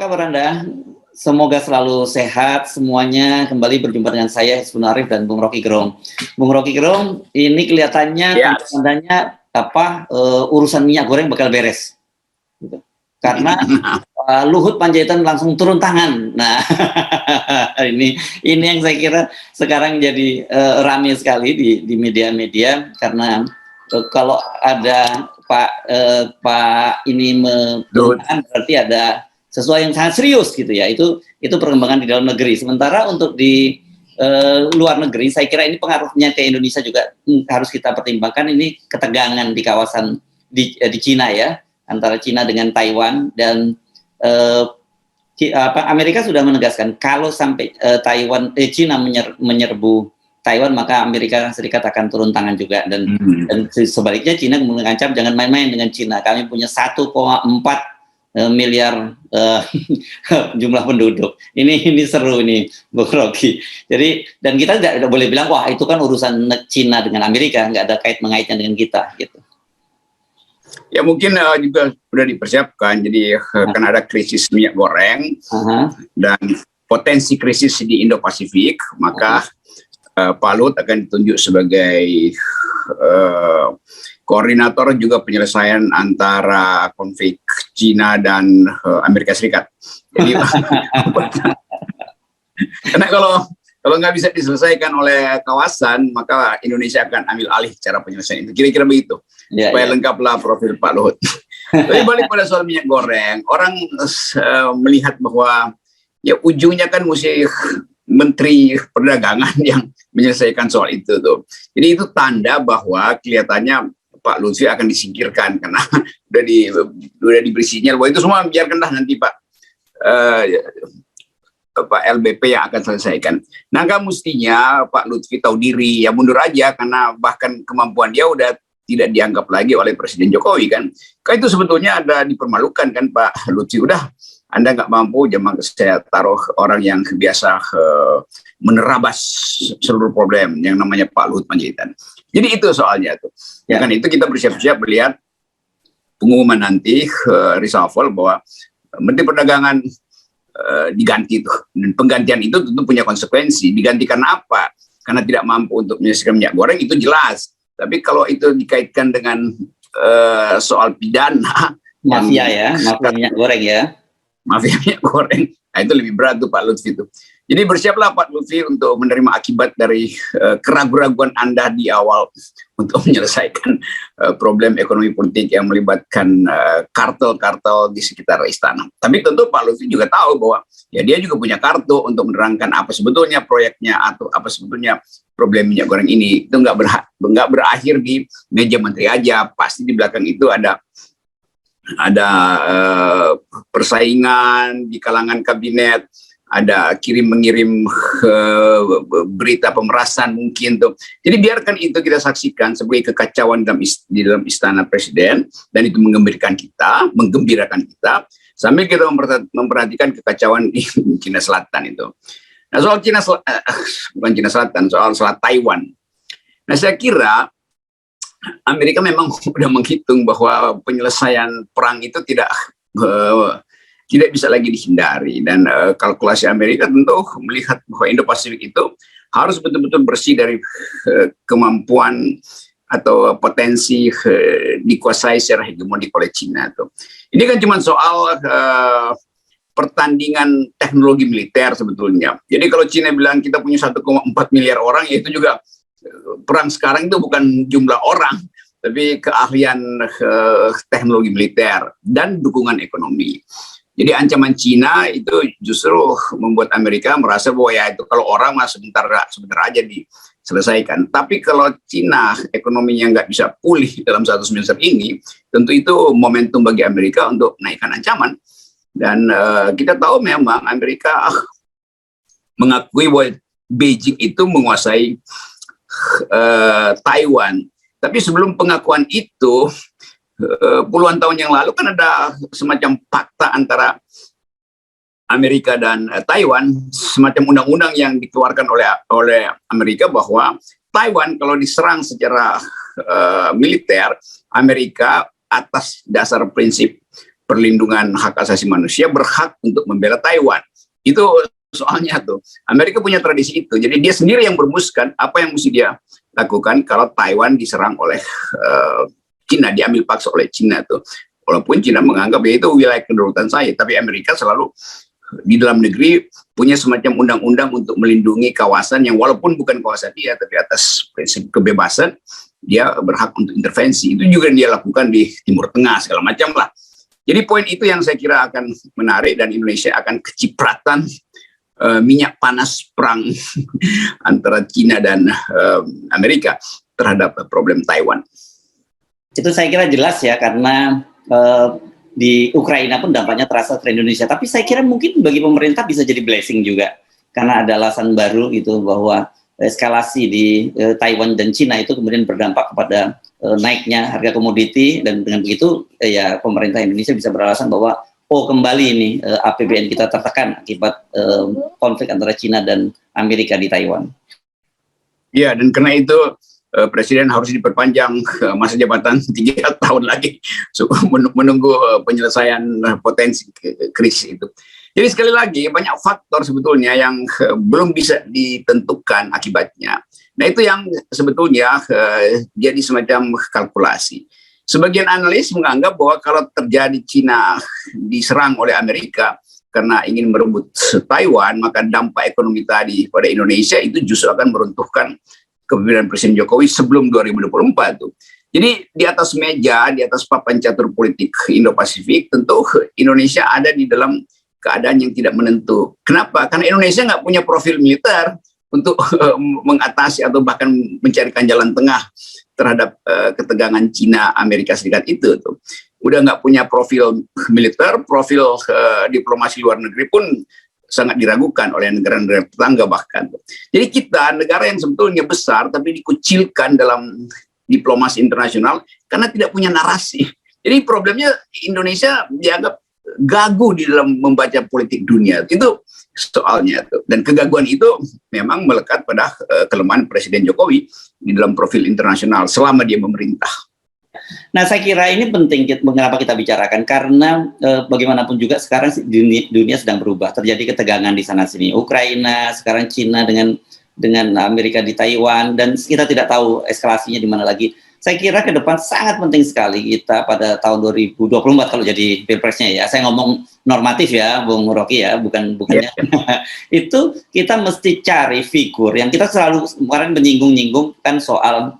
kabar Anda? Semoga selalu sehat semuanya. Kembali berjumpa dengan saya Hizbun Arif dan Bung Rocky Gerung. Bung Rocky Gerung, ini kelihatannya tanda-tandanya urusan minyak goreng bakal beres. Gitu. Karena Luhut Panjaitan langsung turun tangan. Nah, ini yang saya kira sekarang jadi ramai sekali di media-media karena kalau ada Pak ini turun berarti ada sesuatu yang sangat serius gitu ya. Itu perkembangan di dalam negeri. Sementara untuk di luar negeri, saya kira ini pengaruhnya ke Indonesia juga harus kita pertimbangkan. Ini ketegangan di kawasan di Cina ya, antara Cina dengan Taiwan, dan Amerika sudah menegaskan kalau sampai Cina menyerbu Taiwan, maka Amerika Serikat akan turun tangan juga, dan sebaliknya Cina mengancam jangan main-main dengan Cina. Kami punya 1,4 miliar jumlah penduduk. Ini seru ini, Bung Rocky. Jadi, dan kita tidak boleh bilang wah itu kan urusan Cina dengan Amerika, nggak ada kait-mengaitnya dengan kita gitu. Ya mungkin juga sudah dipersiapkan. Jadi kan ada krisis minyak goreng dan potensi krisis di Indo-Pasifik, maka Pak Luhut akan ditunjuk sebagai koordinator juga penyelesaian antara konflik Cina dan Amerika Serikat. Jadi karena kalau nggak bisa diselesaikan oleh kawasan, maka Indonesia akan ambil alih cara penyelesaian itu. Kira-kira begitu. Supaya lengkaplah profil Pak Luhut. Tapi balik pada soal minyak goreng, orang melihat bahwa ya ujungnya kan mesti Menteri Perdagangan yang menyelesaikan soal itu tuh. Jadi itu tanda bahwa kelihatannya Pak Lutfi akan disingkirkan karena udah diberi sinyal bahwa itu semua biarkanlah nanti Pak LBP yang akan selesaikan. Nah, kan mestinya Pak Lutfi tahu diri, ya mundur aja karena bahkan kemampuan dia udah tidak dianggap lagi oleh Presiden Jokowi kan. Kan itu sebetulnya ada dipermalukan kan Pak Lutfi, udah Anda nggak mampu, jangan saya taruh orang yang biasa menerabas seluruh problem yang namanya Pak Luhut Panjaitan. Jadi itu soalnya tuh. Ya. Dengan itu kita bersiap-siap melihat pengumuman nanti reshuffle bahwa Menteri Perdagangan diganti tuh. Dan penggantian itu tentu punya konsekuensi. Diganti karena apa? Karena tidak mampu untuk menyelesaikan minyak goreng itu jelas. Tapi kalau itu dikaitkan dengan soal pidana, mafia ya, mafia minyak goreng ya. Mafia minyak goreng, nah itu lebih berat tuh Pak Lutfi itu. Jadi bersiaplah Pak Lutfi untuk menerima akibat dari keraguan-raguan Anda di awal untuk menyelesaikan problem ekonomi politik yang melibatkan kartel-kartel di sekitar istana. Tapi tentu Pak Lutfi juga tahu bahwa ya dia juga punya kartu untuk menerangkan apa sebetulnya proyeknya atau apa sebetulnya problem minyak goreng ini. Itu nggak berakhir di meja menteri aja, pasti di belakang itu ada persaingan di kalangan kabinet, ada kirim-mengirim berita pemerasan mungkin tuh. Jadi biarkan itu kita saksikan sebagai kekacauan di dalam istana presiden, dan itu menggembirakan kita sambil kita memperhatikan kekacauan di Cina Selatan itu. Nah soal bukan Cina Selatan, soal Taiwan. Nah saya kira Amerika memang sudah menghitung bahwa penyelesaian perang itu tidak bisa lagi dihindari, dan kalkulasi Amerika tentu melihat bahwa Indo-Pasifik itu harus betul-betul bersih dari kemampuan atau potensi dikuasai secara hegemonik oleh Cina tuh. Ini kan cuma soal pertandingan teknologi militer sebetulnya. Jadi kalau Cina bilang kita punya 1,4 miliar orang, ya itu juga perang sekarang itu bukan jumlah orang, tapi keahlian teknologi militer dan dukungan ekonomi. Jadi ancaman Cina itu justru membuat Amerika merasa bahwa ya itu kalau orang mah sebentar aja diselesaikan. Tapi kalau Cina ekonominya nggak bisa pulih dalam 1 semester ini, tentu itu momentum bagi Amerika untuk naikkan ancaman. Dan kita tahu memang Amerika mengakui bahwa Beijing itu menguasai Taiwan. Tapi sebelum pengakuan itu, puluhan tahun yang lalu kan ada semacam fakta antara Amerika dan Taiwan, semacam undang-undang yang dikeluarkan oleh Amerika bahwa Taiwan kalau diserang secara militer, Amerika atas dasar prinsip perlindungan hak asasi manusia berhak untuk membela Taiwan. Itu soalnya tuh. Amerika punya tradisi itu. Jadi dia sendiri yang merumuskan apa yang mesti dia lakukan kalau Taiwan diserang oleh Cina, diambil paksa oleh Cina tuh. Walaupun Cina menganggap ya itu wilayah kedaulatan saya, tapi Amerika selalu di dalam negeri punya semacam undang-undang untuk melindungi kawasan yang walaupun bukan kawasan dia, tapi atas prinsip kebebasan dia berhak untuk intervensi. Itu juga yang dia lakukan di Timur Tengah segala macam lah. Jadi poin itu yang saya kira akan menarik dan Indonesia akan kecipratan minyak panas perang antara Cina dan Amerika terhadap problem Taiwan. Itu saya kira jelas ya, karena di Ukraina pun dampaknya terasa ke Indonesia. Tapi saya kira mungkin bagi pemerintah bisa jadi blessing juga, karena ada alasan baru gitu bahwa eskalasi di Taiwan dan Cina itu kemudian berdampak kepada naiknya harga komoditi, dan dengan begitu ya pemerintah Indonesia bisa beralasan bahwa kembali ini APBN kita tertekan akibat konflik antara Cina dan Amerika di Taiwan. Ya, dan karena itu Presiden harus diperpanjang masa jabatan 3 tahun lagi menunggu penyelesaian potensi krisis itu. Jadi sekali lagi banyak faktor sebetulnya yang belum bisa ditentukan akibatnya. Nah itu yang sebetulnya jadi semacam kalkulasi. Sebagian analis menganggap bahwa kalau terjadi Cina diserang oleh Amerika karena ingin merebut Taiwan, maka dampak ekonomi tadi pada Indonesia itu justru akan meruntuhkan kepemimpinan Presiden Jokowi sebelum 2024 tuh. Jadi di atas meja, di atas papan catur politik Indo-Pasifik, tentu Indonesia ada di dalam keadaan yang tidak menentu. Kenapa? Karena Indonesia nggak punya profil militer untuk mengatasi atau bahkan mencarikan jalan tengah terhadap ketegangan Cina Amerika Serikat itu tuh. Udah nggak punya profil militer, profil diplomasi luar negeri pun sangat diragukan oleh negara-negara tetangga bahkan. Jadi kita negara yang sebetulnya besar tapi dikucilkan dalam diplomasi internasional karena tidak punya narasi. Jadi problemnya Indonesia dianggap gagu di dalam membaca politik dunia. Itu soalnya tuh. Dan kegaguan itu memang melekat pada kelemahan Presiden Jokowi di dalam profil internasional selama dia memerintah. Nah, saya kira ini penting mengapa kita bicarakan, karena bagaimanapun juga sekarang dunia sedang berubah, terjadi ketegangan di sana sini. Ukraina, sekarang Cina dengan Amerika di Taiwan, dan kita tidak tahu eskalasinya di mana lagi. Saya kira ke depan sangat penting sekali kita pada tahun 2024 kalau jadi pilpresnya ya. Saya ngomong normatif ya, Bung Rocky ya, bukannya. Itu kita mesti cari figur yang kita selalu kemarin menyinggung-nyinggung kan soal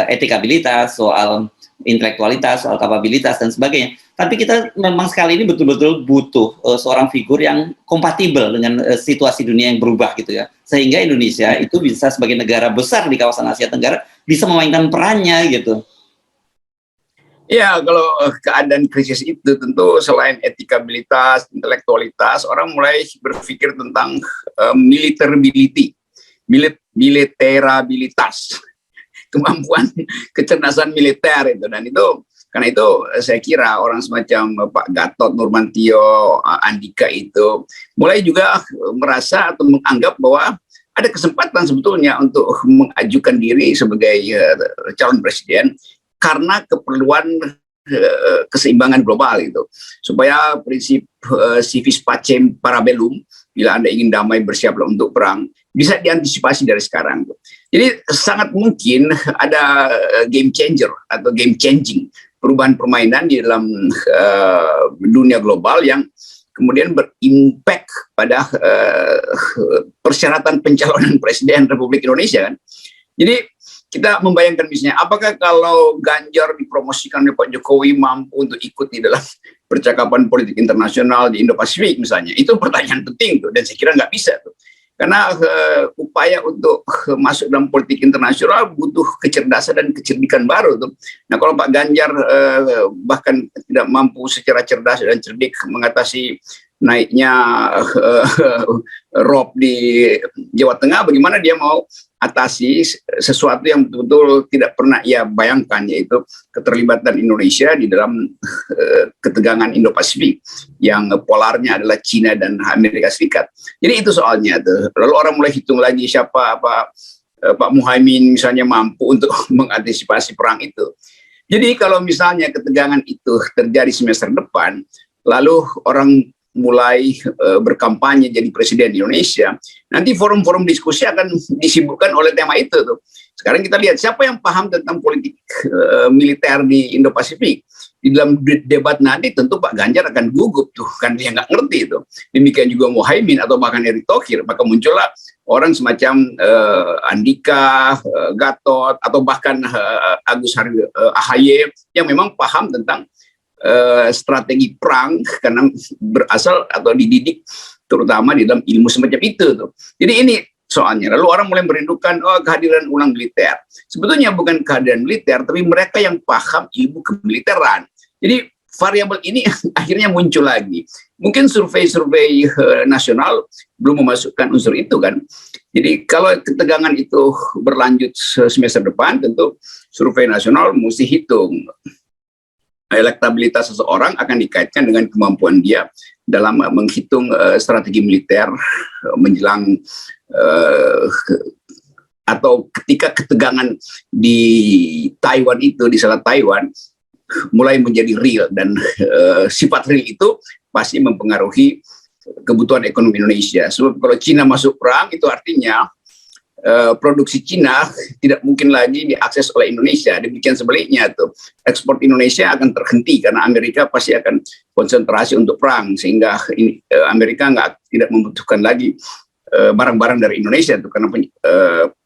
etikabilitas, soal intelektualitas, soal kapabilitas dan sebagainya. Tapi kita memang sekali ini betul-betul butuh seorang figur yang kompatibel dengan situasi dunia yang berubah gitu ya. Sehingga Indonesia itu bisa sebagai negara besar di kawasan Asia Tenggara bisa memainkan perannya gitu. Ya, kalau keadaan krisis itu tentu selain etikabilitas, intelektualitas, orang mulai berpikir tentang militerabilitas, kemampuan kecerdasan militer itu. Dan itu karena itu saya kira orang semacam Pak Gatot Nurmantio, Andika itu mulai juga merasa atau menganggap bahwa ada kesempatan sebetulnya untuk mengajukan diri sebagai calon presiden karena keperluan keseimbangan global itu, supaya prinsip civis pacem para bellum, bila Anda ingin damai bersiaplah untuk perang, bisa diantisipasi dari sekarang. Jadi sangat mungkin ada game changer atau game changing, perubahan permainan di dalam dunia global yang kemudian berimpact pada persyaratan pencalonan Presiden Republik Indonesia kan. Jadi kita membayangkan misalnya, apakah kalau Ganjar dipromosikan oleh Pak Jokowi mampu untuk ikut di dalam percakapan politik internasional di Indo-Pasifik misalnya, itu pertanyaan penting tuh, dan saya kira nggak bisa tuh. Karena upaya untuk masuk dalam politik internasional butuh kecerdasan dan kecerdikan baru tuh. Nah kalau Pak Ganjar bahkan tidak mampu secara cerdas dan cerdik mengatasi naiknya rob di Jawa Tengah, bagaimana dia mau atasi sesuatu yang betul-betul tidak pernah ia bayangkan, yaitu keterlibatan Indonesia di dalam ketegangan Indo-Pasifik yang polarnya adalah Cina dan Amerika Serikat. Jadi itu soalnya tuh. Lalu orang mulai hitung lagi siapa Pak Muhaimin misalnya mampu untuk mengantisipasi perang itu. Jadi kalau misalnya ketegangan itu terjadi semester depan, lalu orang mulai berkampanye jadi presiden di Indonesia, nanti forum-forum diskusi akan disibukkan oleh tema itu tuh. Sekarang kita lihat siapa yang paham tentang politik militer di Indo-Pasifik. Di dalam debat nanti tentu Pak Ganjar akan gugup tuh, kan dia nggak ngerti itu. Demikian juga Muhaimin atau bahkan Erick Thohir, maka muncullah orang semacam Andika, Gatot, atau bahkan Agus Ahaye yang memang paham tentang strategi perang karena berasal atau dididik terutama di dalam ilmu semacam itu tuh. Jadi ini soalnya. Lalu orang mulai merindukan kehadiran ulang militer. Sebetulnya bukan kehadiran militer, tapi mereka yang paham ilmu kemiliteran. Jadi variabel ini akhirnya muncul lagi. Mungkin survei-survei nasional belum memasukkan unsur itu kan. Jadi kalau ketegangan itu berlanjut semester depan, tentu survei nasional mesti hitung. Elektabilitas seseorang akan dikaitkan dengan kemampuan dia dalam menghitung strategi militer menjelang atau ketika ketegangan di Taiwan itu, di Selat Taiwan, mulai menjadi real, dan sifat real itu pasti mempengaruhi kebutuhan ekonomi Indonesia. Sebab kalau Cina masuk perang, itu artinya produksi Cina tidak mungkin lagi diakses oleh Indonesia. Demikian sebaliknya tuh, ekspor Indonesia akan terhenti karena Amerika pasti akan konsentrasi untuk perang, sehingga Amerika tidak membutuhkan lagi barang-barang dari Indonesia tuh, karena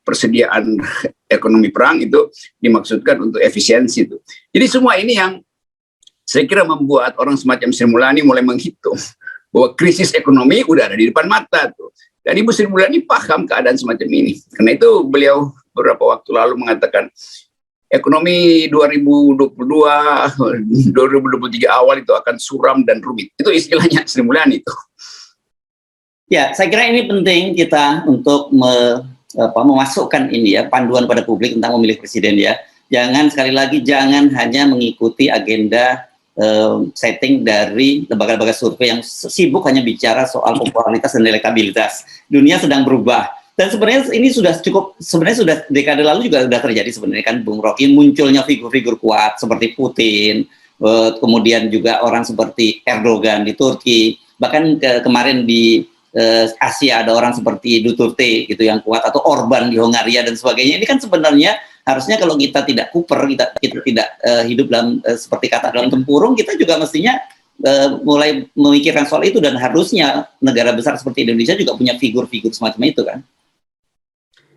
persediaan ekonomi perang itu dimaksudkan untuk efisiensi itu. Jadi semua ini yang saya kira membuat orang semacam Sri Mulyani mulai menghitung bahwa krisis ekonomi udah ada di depan mata tuh. Dan Ibu Sri Mulyani paham keadaan semacam ini. Karena itu beliau beberapa waktu lalu mengatakan ekonomi 2022, 2023 awal itu akan suram dan rumit. Itu istilahnya Sri Mulyani itu. Ya, saya kira ini penting kita untuk memasukkan ini ya, panduan pada publik tentang memilih presiden ya. Jangan, sekali lagi, jangan hanya mengikuti agenda setting dari lembaga-lembaga survei yang sibuk hanya bicara soal popularitas dan elektabilitas. Dunia sedang berubah. Dan sebenarnya ini sudah sudah dekade lalu juga sudah terjadi sebenarnya kan, Bung Rocky, munculnya figur-figur kuat seperti Putin, kemudian juga orang seperti Erdogan di Turki, bahkan kemarin di Asia ada orang seperti Duterte gitu yang kuat, atau Orban di Hongaria dan sebagainya. Ini kan sebenarnya harusnya kalau kita tidak kuper, kita tidak hidup dalam seperti kata dalam tempurung, kita juga mestinya mulai memikirkan soal itu, dan harusnya negara besar seperti Indonesia juga punya figur-figur semacam itu kan.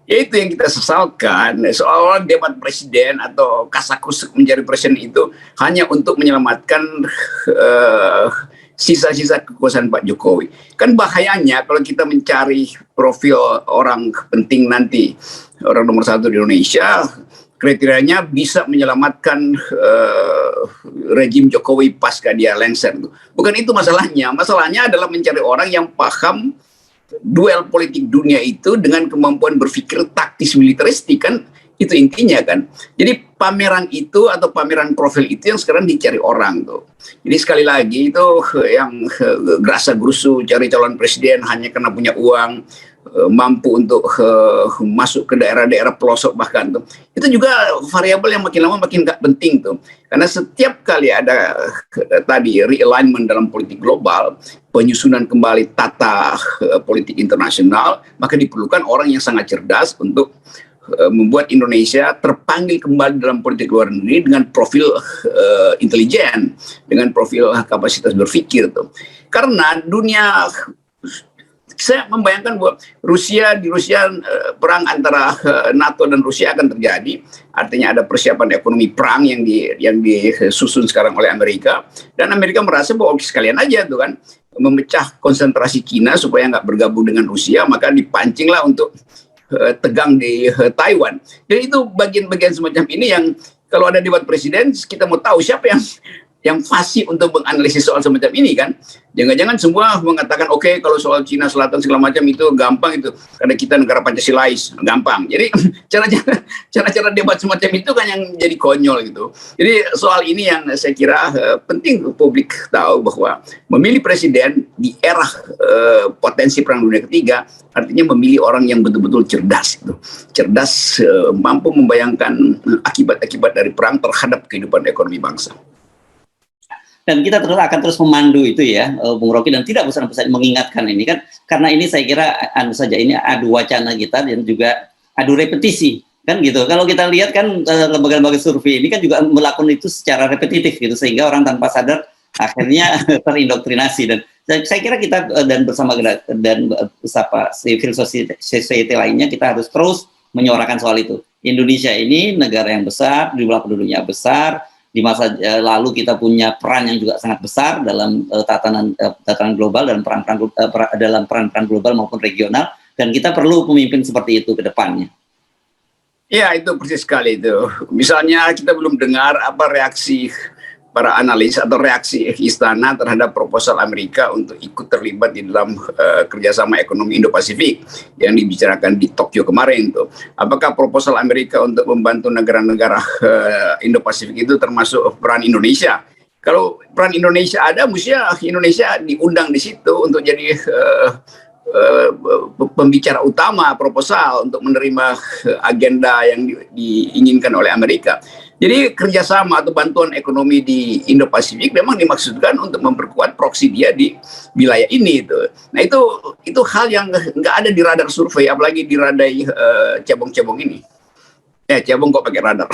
Ya itu yang kita sesalkan, soal debat presiden atau kasakusuk menjadi presiden itu hanya untuk menyelamatkan sisa-sisa kekuasaan Pak Jokowi. Kan bahayanya kalau kita mencari profil orang penting nanti, orang nomor 1 di Indonesia, kriterianya bisa menyelamatkan rejim Jokowi pasca dia lengser. Bukan itu masalahnya. Masalahnya adalah mencari orang yang paham duel politik dunia itu dengan kemampuan berpikir taktis militeristik, kan itu intinya kan. Jadi pameran itu atau pameran profil itu yang sekarang dicari orang tuh. Jadi sekali lagi itu yang gerasa gerusu cari calon presiden hanya karena punya uang, mampu untuk masuk ke daerah-daerah pelosok bahkan tuh. Itu juga variabel yang makin lama makin gak penting tuh. Karena setiap kali ada tadi realignment dalam politik global, penyusunan kembali tata politik internasional, maka diperlukan orang yang sangat cerdas untuk membuat Indonesia terpanggil kembali dalam politik luar negeri dengan profil intelijen, dengan profil kapasitas berpikir tuh. Karena dunia, saya membayangkan bahwa di Rusia perang antara NATO dan Rusia akan terjadi, artinya ada persiapan ekonomi perang yang disusun sekarang oleh Amerika, dan Amerika merasa bahwa sekalian aja tuh kan memecah konsentrasi Cina supaya nggak bergabung dengan Rusia, maka dipancinglah untuk tegang di Taiwan. Jadi itu bagian-bagian semacam ini yang kalau ada debat presiden kita mau tahu siapa yang yang fasih untuk menganalisis soal semacam ini kan. Jangan-jangan semua mengatakan oke, kalau soal Cina Selatan segala macam itu gampang itu karena kita negara Pancasilais, gampang. Jadi cara-cara debat semacam itu kan yang jadi konyol gitu. Jadi soal ini yang saya kira penting publik tahu bahwa memilih presiden di era potensi Perang Dunia Ketiga artinya memilih orang yang betul-betul cerdas gitu. Cerdas, mampu membayangkan akibat-akibat dari perang terhadap kehidupan ekonomi bangsa. Dan kita akan terus memandu itu ya, Bung Rocky, dan tidak bosan-bosan mengingatkan ini kan, karena ini saya kira ini adu wacana kita dan juga adu repetisi kan gitu. Kalau kita lihat kan lembaga-lembaga survei ini kan juga melakukan itu secara repetitif gitu, sehingga orang tanpa sadar akhirnya terindoktrinasi. Dan saya kira kita dan bersama dan civil society lainnya kita harus terus menyuarakan soal itu. Indonesia ini negara yang besar, jumlah penduduknya besar. Di masa lalu kita punya peran yang juga sangat besar dalam tatanan global dan peran-peran global maupun regional, dan kita perlu pemimpin seperti itu ke depannya. Ya, itu persis sekali itu. Misalnya kita belum dengar apa reaksi para analis atau reaksi istana terhadap proposal Amerika untuk ikut terlibat di dalam kerjasama ekonomi Indo-Pasifik yang dibicarakan di Tokyo kemarin tuh. Apakah proposal Amerika untuk membantu negara-negara Indo-Pasifik itu termasuk peran Indonesia? Kalau peran Indonesia ada, mestinya Indonesia diundang di situ untuk jadi pembicara utama proposal untuk menerima agenda yang diinginkan oleh Amerika. Jadi kerjasama atau bantuan ekonomi di Indo-Pasifik memang dimaksudkan untuk memperkuat proksi dia di wilayah ini. Nah itu hal yang nggak ada di radar survei, apalagi di radar cebong-cebong ini. Cebong kok pakai radar.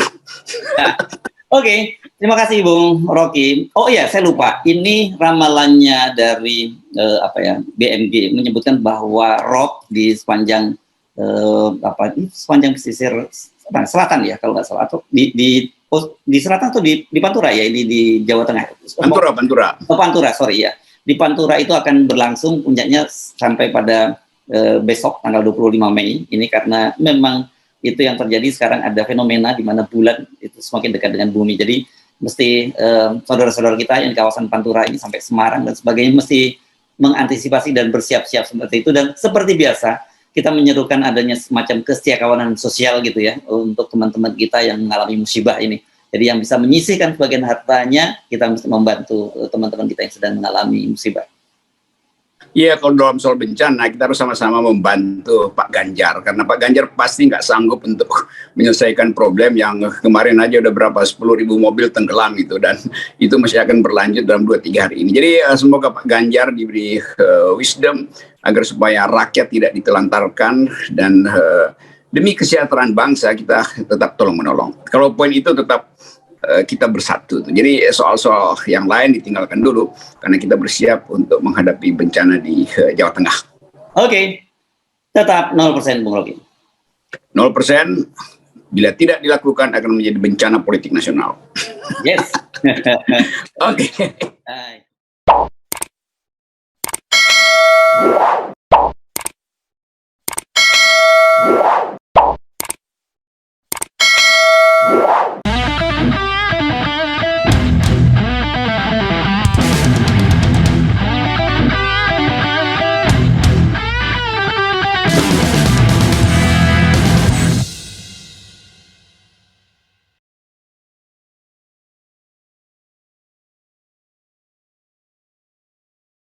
Oke, terima kasih Bung Rocky. Oh iya, saya lupa. Ini ramalannya dari BMG menyebutkan bahwa rob di sepanjang sepanjang pesisir selatan ya kalau nggak salah, atau di selatan atau di Pantura ya, ini di Jawa Tengah. Pantura, sorry ya. Di Pantura itu akan berlangsung puncaknya sampai pada besok tanggal 25 Mei. Ini karena memang itu yang terjadi sekarang, ada fenomena di mana bulan itu semakin dekat dengan bumi. Jadi mesti saudara-saudara kita yang di kawasan Pantura ini sampai Semarang dan sebagainya mesti mengantisipasi dan bersiap-siap seperti itu. Dan seperti biasa kita menyerukan adanya semacam kesetiakawanan sosial gitu ya untuk teman-teman kita yang mengalami musibah ini. Jadi yang bisa menyisihkan sebagian hartanya, kita mesti membantu teman-teman kita yang sedang mengalami musibah. Iya, kalau dalam soal bencana kita harus sama-sama membantu Pak Ganjar, karena Pak Ganjar pasti nggak sanggup untuk menyelesaikan problem yang kemarin aja udah berapa 10.000 mobil tenggelam gitu, dan itu masih akan berlanjut dalam 2-3 hari ini. Jadi semoga Pak Ganjar diberi wisdom agar supaya rakyat tidak ditelantarkan, dan demi kesejahteraan bangsa kita tetap tolong menolong. Kalau poin itu tetap kita bersatu. Jadi soal-soal yang lain ditinggalkan dulu karena kita bersiap untuk menghadapi bencana di Jawa Tengah. Oke. Tetap 0% Bung Rocky. 0% bila tidak dilakukan akan menjadi bencana politik nasional. Yes. Oke.